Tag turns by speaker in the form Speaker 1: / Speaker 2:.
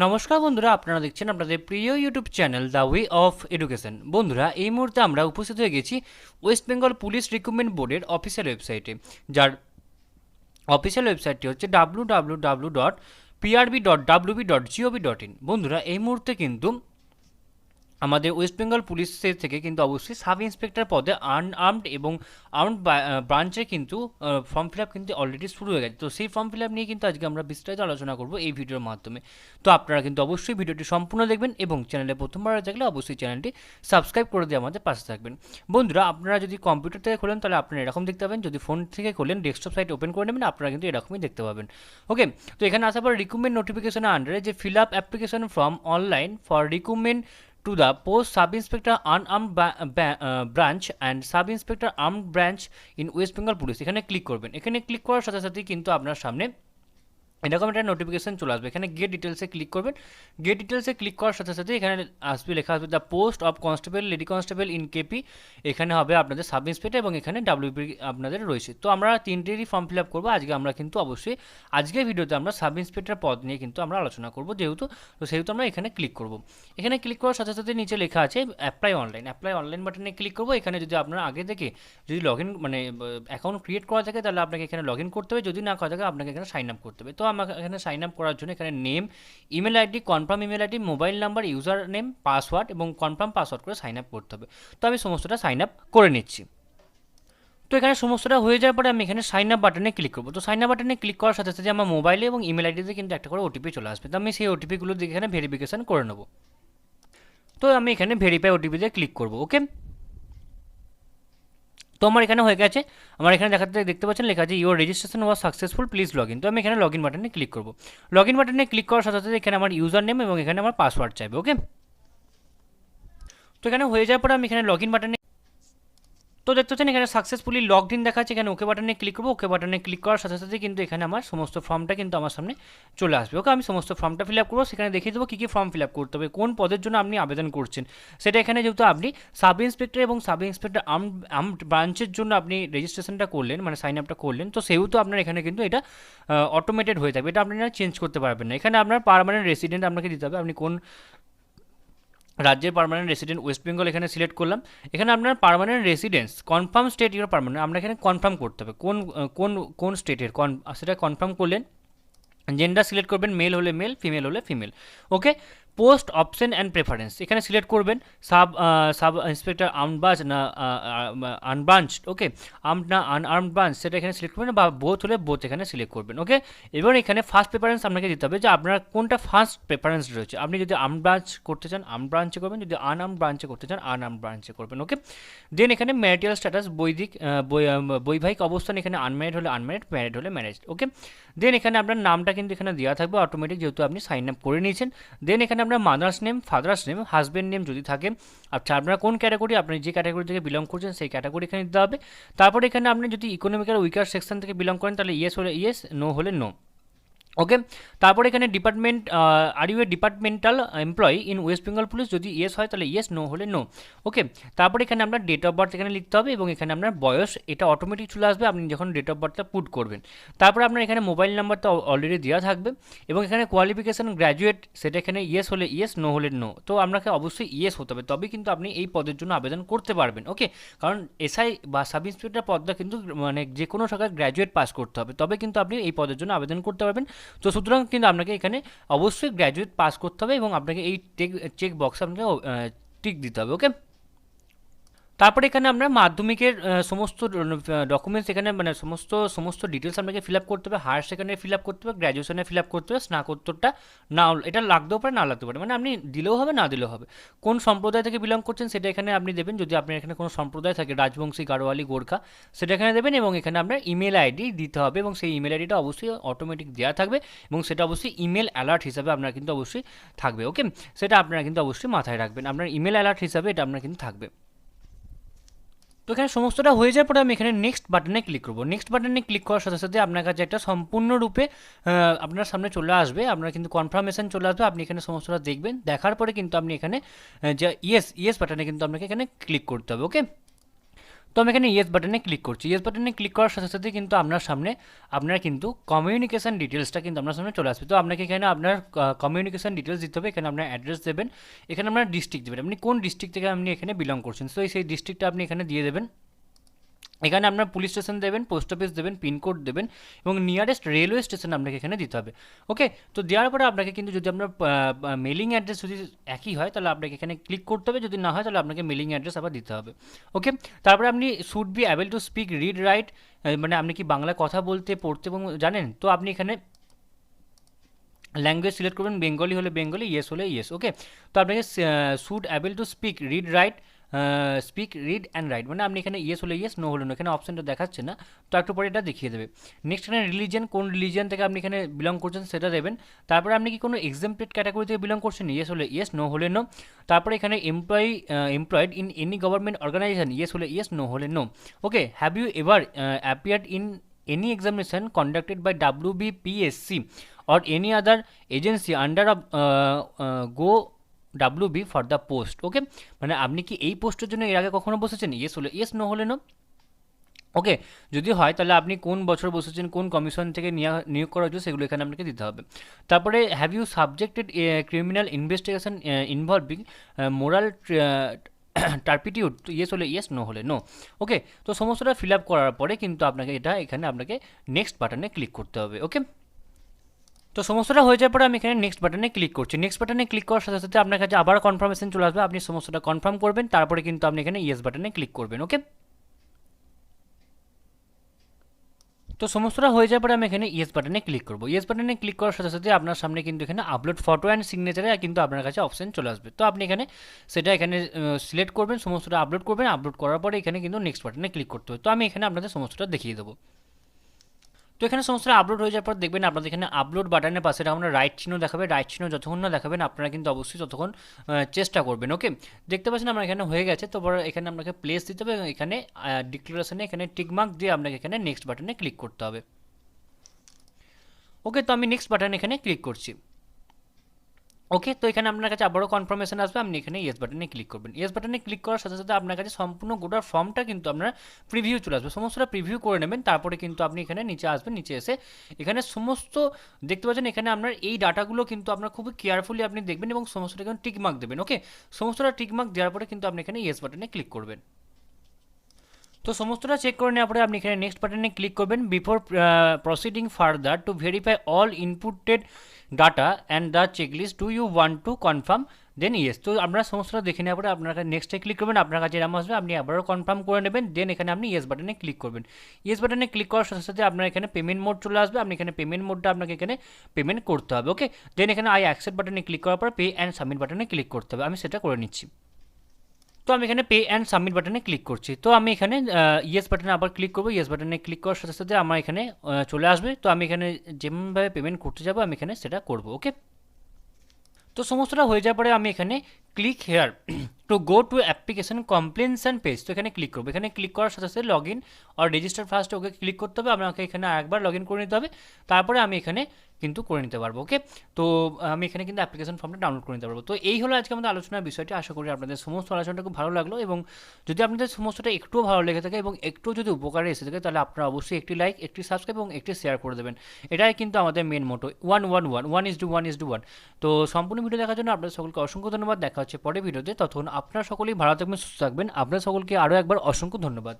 Speaker 1: নমস্কার বন্ধুরা, আপনারা দেখছেন আপনাদের প্রিয় YouTube channel the way of education. বন্ধুরা, এই মুহূর্তে আমরা উপস্থিত হয়ে গেছি ওয়েস্ট বেঙ্গল পুলিশ রিক্রুটমেন্ট বোর্ডের অফিসিয়াল ওয়েবসাইটে, যার অফিসিয়াল ওয়েবসাইটটি হচ্ছে www.prb.wb.gov.in। বন্ধুরা, এই মুহূর্তে কিন্তু আমাদের ওয়েস্ট বেঙ্গল পুলিশের থেকে কিন্তু অবশ্যই সাব ইন্সপেক্টর পদে আনআর্মড এবং আর্মড ব্রাঞ্চে কিন্তু ফর্ম ফিল আপ কিন্তু অলরেডি শুরু হয়ে গেছে। তো সেই ফর্ম ফিল আপ নিয়ে কিন্তু আজকে আমরা বিস্তারিত আলোচনা করব এই ভিডিওর মাধ্যমে। তো আপনারা কিন্তু অবশ্যই ভিডিওটি সম্পূর্ণ দেখবেন এবং চ্যানেলে প্রথমবার থাকলে অবশ্যই চ্যানেলটি সাবস্ক্রাইব করে দিয়ে আমাদের পাশে থাকবেন। বন্ধুরা, আপনারা যদি কম্পিউটার থেকে খোলেন তাহলে আপনারা এরকম দেখতে পাবেন, যদি ফোন থেকে খোলেন ডেস্কটপ সাইট ওপেন করে নেবেন আপনারা কিন্তু এরকমই দেখতে পাবেন। ওকে, তো এখানে আসার পর রিক্রুটমেন্ট নোটিফিকেশনের আন্ডারে যে fill up application form online for recruitment to the post sub inspector unarmed branch and sub inspector armed branch in West Bengal Police এখানে ক্লিক করবেন। এখানে ক্লিক করার সাথে সাথেই কিন্তু আপনার সামনে এরকম একটা নোটিফিকেশন চলে আসবে। এখানে গেট ডিটেলসে ক্লিক করবেন। গেট ডিটেলসে ক্লিক করার সাথে সাথে এখানে আসবে, লেখা আসবে the post of constable lady constable in KP. এখানে হবে আপনাদের সাব ইন্সপেক্টর এবং এখানে ডাব্লিউপি আপনাদের রয়েছে। তো আমরা তিনটেরই ফর্ম ফিল আপ করবো আজকে। আমরা কিন্তু অবশ্যই আজকের ভিডিওতে আমরা সাব ইন্সপেক্টর পদ নিয়ে কিন্তু আমরা আলোচনা করবো, সেহেতু আমরা এখানে ক্লিক করব। এখানে ক্লিক করার সাথে সাথে নিচে লেখা আছে অ্যাপ্লাই অনলাইন বাটনে ক্লিক করবো। এখানে যদি আপনার আগে থেকে যদি লগ ইন মানে অ্যাকাউন্ট ক্রিয়েট করা থাকে তাহলে আপনাকে এখানে লগ ইন করতে হবে, যদি না করা থাকে আপনাকে এখানে সাইন আপ করতে হবে। তো আমাকে এখানে সাইন আপ করার জন্য এখানে name, email ID, confirm email ID, mobile number, user name, password এবং কনফার্ম পাসওয়ার্ড করে সাইন আপ করতে হবে। তো আমি সমস্তটা সাইন আপ করে নিচ্ছি। তো এখানে সমস্তটা হয়ে যাওয়ার পরে আমি এখানে সাইন আপ বাটনে ক্লিক করবো। তো সাইন আপ বাটনে ক্লিক করার সাথে সাথে আমার মোবাইলে এবং ইমেল আইডিতে কিন্তু একটা করে ওটিপি চলে আসবে। তো আমি সেই ওটিপিগুলো দিয়ে এখানে ভেরিফিকেশন করে নেবো। তো আমি এখানে ভেরিফাই ওটিপি দিয়ে ক্লিক করবো। ওকে, তো আমার এখানে হয়ে গেছে। আমার এখানে দেখতে পাচ্ছেন লেখা আছে your registration was successful, please log in. তো আমি এখানে লগ ইন বাটনে ক্লিক করবো। লগ ইন বাটনে ক্লিক করার সাথে সাথে এখানে আমার ইউজার নেম এবং এখানে আমার পাসওয়ার্ড চাইবে। ওকে, তো এখানে হয়ে যাওয়ার পরে আমি এখানে লগ ইন বাটনে তো দেখতে পাচ্ছেন এখানে সাকসেসফুলি লগড ইন দেখাচ্ছে। এখানে ওকে বাটনে ক্লিক করবো। ওকে বাটনে ক্লিক করার সাথে সাথে কিন্তু এখানে আমার সমস্ত ফর্মটা কিন্তু আমার সামনে চলে আসবে। ওকে, আমি সমস্ত ফর্মটা ফিল আপ করবো। সেখানে দেখিয়ে দেবো কী কী ফর্ম ফিল আপ করতে হবে, কোন পদের জন্য আপনি আবেদন করছেন সেটা। এখানে যেহেতু আপনি সাব ইন্সপেক্টর এবং সাব ইন্সপেক্টর আর্মড ব্রাঞ্চের জন্য আপনি রেজিস্ট্রেশনটা করলেন, মানে সাইন আপটা করলেন, তো সেহেতু আপনার এখানে কিন্তু এটা অটোমেটেড হয়ে থাকবে। এটা আপনি চেঞ্জ করতে পারবেন না। এখানে আপনার পার্মানেন্ট রেসিডেন্ট আপনাকে দিতে হবে, আপনি কোন রাজ্যের পার্মানেন্ট রেসিডেন্ট। ওয়েস্ট বেঙ্গল এখানে সিলেক্ট করলাম। এখানে আপনার permanent residence confirm state your permanent, আমরা এখানে কনফার্ম করতে হবে কোন কোন কোন স্টেটের সেটা কনফার্ম করলেন। জেন্ডার সিলেক্ট করবেন, মেল হলে মেল, ফিমেল হলে female. Okay, post option and preference এখানে সিলেক্ট করবেন সাব ইন্সপেক্টর আর্মড ব্রাঞ্চ না আনব্রাঞ্চড। ওকে, আর্মড না আনআর্মড ব্রাঞ্চ সেটা এখানে সিলেক্ট করবেন, বা বোথ হলে বোথ এখানে সিলেক্ট করবেন। ওকে, এবার এখানে ফার্স্ট প্রেফারেন্স আপনাকে দিতে হবে যে আপনার কোনটা ফার্স্ট প্রেফারেন্স রয়েছে। আপনি যদি আর্মড ব্রাঞ্চ করতে চান আর্মড ব্রাঞ্চে করবেন, যদি আনআর্মড ব্রাঞ্চে করতে চান আনআর্মড ব্রাঞ্চে করবেন। ওকে, দেন এখানে ম্যারিটাল স্ট্যাটাস বৈবাহিক অবস্থান, এখানে আনম্যারিড হলে আনম্যারিড, ম্যারিড হলে ম্যারেজ। ওকে, দেন এখানে আপনার নামটা কিন্তু এখানে দেওয়া থাকবে অটোমেটিক, যেহেতু আপনি সাইন আপ করে নিয়েছেন। দেন এখানে আপনার mother's name, father's name, husband name যদি থাকে, আচ্ছা আপনার কোন ক্যাটাগরি, আপনি যে ক্যাটাগরি থেকে বিলং করছেন সেই ক্যাটাগরি এখানে দিতে হবে। তারপরে এখানে আপনি যদি ইকোনমিক্যাল উইকার সেকশন থেকে বিলং করেন তাহলে ইয়েস হলে ইয়েস, নো হলে নো। ওকে, তারপরে এখানে department are you a departmental employee in West Bengal police, যদি ইয়েস হয় তাহলে ইয়েস, নো হলে নো। ওকে, তারপরে এখানে আপনার ডেট অফ বার্থ এখানে লিখতে হবে এবং এখানে আপনার বয়স এটা অটোমেটিক চলে আসবে আপনি যখন ডেট অফ বার্থটা পুট করবেন। তারপরে আপনার এখানে মোবাইল নাম্বারটা অলরেডি দেওয়া থাকবে এবং এখানে কোয়ালিফিকেশান গ্র্যাজুয়েট সেটা এখানে ইয়েস হলে ইয়েস, নো হলে নো। তো আপনাকে অবশ্যই ইয়েস হতে হবে, তবেই কিন্তু আপনি এই পদের জন্য আবেদন করতে পারবেন। ওকে, কারণ এসআই বা সাব ইন্সপেক্টর পদটা কিন্তু মানে যে কোনো শাখায় গ্র্যাজুয়েট পাস করতে হবে, তবে কিন্তু আপনি এই পদের জন্য আবেদন করতে পারবেন। তো সুতরাং কিন্তু আপনাকে এখানে অবশ্যই গ্র্যাজুয়েট পাস করতে হবে এবং আপনাকে এই চেক বক্সে আপনাকে টিক দিতে হবে। ওকে, তারপরে এখানে আপনার মাধ্যমিকের সমস্ত ডকুমেন্টস এখানে মানে সমস্ত ডিটেলস আপনাকে ফিল আপ করতে হবে। হায়ার সেকেন্ডারি ফিল আপ করতে হবে, গ্র্যাজুয়েশনে ফিল আপ করতে হবে, স্নাতকোত্তরটা না এটা লাগতেও পারে না লাগতে পারে, মানে আপনি দিলেও হবে না দিলেও হবে। কোন সম্প্রদায় থেকে বিলং করছেন সেটা এখানে আপনি দেবেন, যদি আপনার এখানে কোনো সম্প্রদায় থাকে রাজবংশী, গাড়োয়ালি, গোর্খা সেটা এখানে দেবেন এবং এখানে আপনার ইমেল আইডি দিতে হবে এবং সেই ইমেল আইডিটা অবশ্যই অটোমেটিক দেওয়া থাকবে এবং সেটা অবশ্যই ইমেল অ্যালার্ট হিসাবে আপনার কিন্তু অবশ্যই থাকবে। ওকে, সেটা আপনারা কিন্তু অবশ্যই মাথায় রাখবেন, আপনার ইমেল অ্যালার্ট হিসাবে এটা আপনার কিন্তু থাকবে। তো এখানে সমস্তটা হয়ে যাওয়ার পরে আমি এখানে নেক্সট বাটনে ক্লিক করবো। নেক্সট বাটনে ক্লিক করার সাথে সাথে আপনার কাছে একটা সম্পূর্ণরূপে আপনার সামনে চলে আসবে, আপনার কিন্তু কনফার্মেশন চলে আসবে। আপনি এখানে সমস্তটা দেখবেন, দেখার পরে কিন্তু আপনি এখানে যে ইয়েস বাটনে কিন্তু আপনাকে এখানে ক্লিক করতে হবে। ওকে, তো আমি এখানে ইয়েস বাটনে ক্লিক করছি। ইয়েস বাটনে ক্লিক করার সাথে সাথে কিন্তু আপনার সামনে আপনার কিন্তু কমিউনিকেশন ডিটেলসটা কিন্তু আপনার সামনে চলে আসবে। তো আপনাকে এখানে আপনার কমিউনিকেশন ডিটেলস দিতে হবে। এখানে আপনার অ্যাড্রেস দেবেন, এখানে আপনার ডিস্ট্রিক্ট দেবেন, আপনি কোন ডিস্ট্রিক্ট থেকে আপনি এখানে বিলং করছেন, তো সেই ডিস্ট্রিক্টটা আপনি এখানে দিয়ে দেবেন। এখানে আপনার পুলিশ স্টেশন দেবেন, পোস্ট অফিস দেবেন, পিনকোড দেবেন এবং নিয়ারেস্ট রেলওয়ে স্টেশন আপনাকে এখানে দিতে হবে। ওকে, তো দেওয়ার পরে আপনাকে কিন্তু যদি আপনার মেলিং অ্যাড্রেস যদি একই হয় তাহলে আপনাকে এখানে ক্লিক করতে হবে, যদি না হয় তাহলে আপনাকে মেলিং অ্যাড্রেস আবার দিতে হবে। ওকে, তারপরে আপনি should be able to speak read write, মানে আপনি কি বাংলা কথা বলতে পড়তে এবং জানেন, তো আপনি এখানে ল্যাঙ্গুয়েজ সিলেক্ট করবেন, বেঙ্গলি হলে বেঙ্গলি, ইয়েস হলে ইয়েস। ওকে, তো আপনাকে should able to speak read write, speak read and right, মানে আপনি এখানে ইয়েস হলে ইয়েস, নো হলে নো, এখানে অপশানটা দেখাচ্ছে না, তো একটু পরে এটা দেখিয়ে দেবে। নেক্সট এখানে রিলিজিয়ান, কোন রিলিজিয়ান থেকে আপনি এখানে বিলং করছেন সেটা দেবেন। তারপরে আপনি কি কোনো এক্সামপ্টেড ক্যাটাগরি থেকে বিলং করছেন, ইয়েস হলে ইয়েস, নো হলে নো। তারপরে এখানে employed in any government organisation, yes হলে ইয়েস, নো হলে no. Okay, have you ever appeared in any examination conducted by WBPSC or any other agency under go WB for the post? ওকে, মানে আপনি কি এই পোস্টের জন্য এর আগে কখনো বসেছেন, ইয়েস হলে ইয়েস, নো হলে নো। ওকে, যদি হয় তাহলে আপনি কোন বছর বসেছেন, কোন কমিশন থেকে নিয়োগ করা হয়েছে সেগুলো এখানে আপনাকে দিতে হবে। তারপরে have you subjected criminal investigation involving moral turpitude, yes হলে ইয়েস, নো হলে নো। ওকে, তো সমস্তটা ফিল আপ করার পরে কিন্তু আপনাকে এখানে আপনাকে নেক্সট বাটনে ক্লিক করতে হবে। ওকে, তো সমস্তটা হয়ে যাওয়ার পরে আমি এখানে নেক্সট বাটনে ক্লিক করছি। নেক্সট বাটনে ক্লিক করার সাথে সাথে আপনার কাছে আবার কনফার্মেশন চলে আসবে, আপনি সমস্তটা কনফার্ম করবেন, তারপরে কিন্তু আপনি এখানে ইয়েস বাটনে ক্লিক করবেন। ওকে, তো সমস্তটা হয়ে যাওয়ার পরে আমি এখানে ইয়েস বাটনে ক্লিক করবো। ইয়েস বাটনে ক্লিক করার সাথে সাথে আপনার সামনে কিন্তু এখানে আপলোড ফটো অ্যান্ড সিগনেচারে কিন্তু আপনার কাছে অপশন চলে আসবে। তো আপনি এখানে সেটা এখানে সিলেক্ট করবেন, সমস্তটা আপলোড করবেন, আপলোড করার পরে এখানে কিন্তু নেক্সট বাটনে ক্লিক করতে হবে। তো আমি এখানে আপনাদের সমস্তটা দেখিয়ে দেবো। তো এখানে সমস্তটা আপলোড হয়ে যাওয়ার পর দেখবেন আপনাদের এখানে আপলোড বাটনের পাশে আমরা রাইট চিহ্ন দেখাবে, রাইট চিহ্ন যতক্ষণ না দেখাবেন আপনারা কিন্তু অবশ্যই ততক্ষণ চেষ্টা করবেন। ওকে, দেখতে পাচ্ছেন আমার এখানে হয়ে গেছে, তো এখানে আপনাকে প্লেস দিতে হবে এবং এখানে ডিক্লারেশনে এখানে টিকমার্ক দিয়ে আপনাকে এখানে নেক্সট বাটনে ক্লিক করতে হবে। ওকে, তো আমি নেক্সট বাটন এখানে ক্লিক করছি। ওকে, তো এখানে আপনার কাছে আবারও কনফার্মেশন আসবে, আপনি এখানে ইয়েস বাটনে ক্লিক করবেন। ইয়েস বাটনে ক্লিক করার সাথে সাথে আপনার কাছে সম্পূর্ণ গোটা ফর্মটা কিন্তু আপনার প্রিভিউ চলে আসবে, সমস্তটা প্রিভিউ করে নেবেন। তারপরে কিন্তু আপনি এখানে নিচে আসবেন, নিচে এসে এখানে সমস্ত দেখতে পাচ্ছেন, এখানে আপনার এই ডাটাগুলো কিন্তু আপনার খুবই কেয়ারফুলি আপনি দেখবেন এবং সমস্তটা এখানে টিকমার্ক দেবেন। ওকে, সমস্তটা টিকমার্ক দেওয়ার পরে কিন্তু আপনি এখানে ইয়েস বাটনে ক্লিক করবেন। তো সমস্তটা চেক করে নেওয়ার পরে আপনি এখানে নেক্সট বাটনে ক্লিক করবেন। Before proceeding further to verify all inputted data and the checklist, do you want to confirm, then yes. তো আপনারা সমস্তটা দেখে নেওয়ার পরে আপনার কাছে নেক্সটে ক্লিক করবেন, আপনার কাছে এরকম আসবে, আপনি আবারও কনফার্ম করে নেবেন, দেন এখানে আপনি ইয়েস বাটনে ক্লিক করবেন। ইয়েস বাটনে ক্লিক করার সাথে সাথে আপনার এখানে পেমেন্ট মোড চলে আসবে, আপনি এখানে পেমেন্ট মোডটা আপনাকে এখানে পেমেন্ট করতে হবে। ওকে, দেন এখানে আই অ্যাকসেপ্ট বাটনে ক্লিক করার পর পে অ্যান্ড সাবমিট বাটনে ক্লিক করতে হবে, আমি সেটা করে নিচ্ছি। তো আমি এখানে পে অ্যান্ড সাবমিট বাটনে ক্লিক করছি। তো আমি এখানে ইয়েস বাটনে আবার ক্লিক করবো, ইয়েস বাটনে ক্লিক করার সাথে সাথে আমার এখানে চলে আসবে। তো আমি এখানে যেমনভাবে পেমেন্ট করতে যাবো আমি এখানে সেটা করবো। ওকে, তো সমস্তটা হয়ে যাওয়ার পরে আমি এখানে click here to go to application completion page, তো এখানে ক্লিক করবো। এখানে ক্লিক করার সাথে সাথে লগ ইন আর রেজিস্টার ফার্স্ট ওকে ক্লিক করতে হবে, আমাকে এখানে আরেকবার লগ ইন করে নিতে হবে, তারপরে আমি এখানে কিন্তু করে নিতে পারবো। ওকে, তো আমি এখানে কিন্তু অ্যাপ্লিকেশন ফর্মটা ডাউনলোড করে নিতে পারবো। তো এই হলো আজকে আমাদের আলোচনার বিষয়টি, আশা করি আপনাদের সমস্ত আলোচনাটা খুব ভালো লাগলো এবং যদি আপনাদের সমস্তটা একটুও ভালো লেগে থাকে এবং একটু যদি উপকারে এসে থাকে তাহলে আপনারা অবশ্যই একটি লাইক, একটি সাবস্ক্রাইব এবং একটি শেয়ার করে দেবেন। এটাই কিন্তু আমাদের মেন মোটো, 1-1-1 তো সম্পূর্ণ ভিডিও দেখার জন্য আপনাদের সকলকে অসংখ্য ধন্যবাদ। দেখা হচ্ছে পরে ভিডিওতে, তখন আপনারা সকলেই ভালো থাকবেন, সুস্থ থাকবেন। আপনাদের সকলকে আরও একবার অসংখ্য ধন্যবাদ।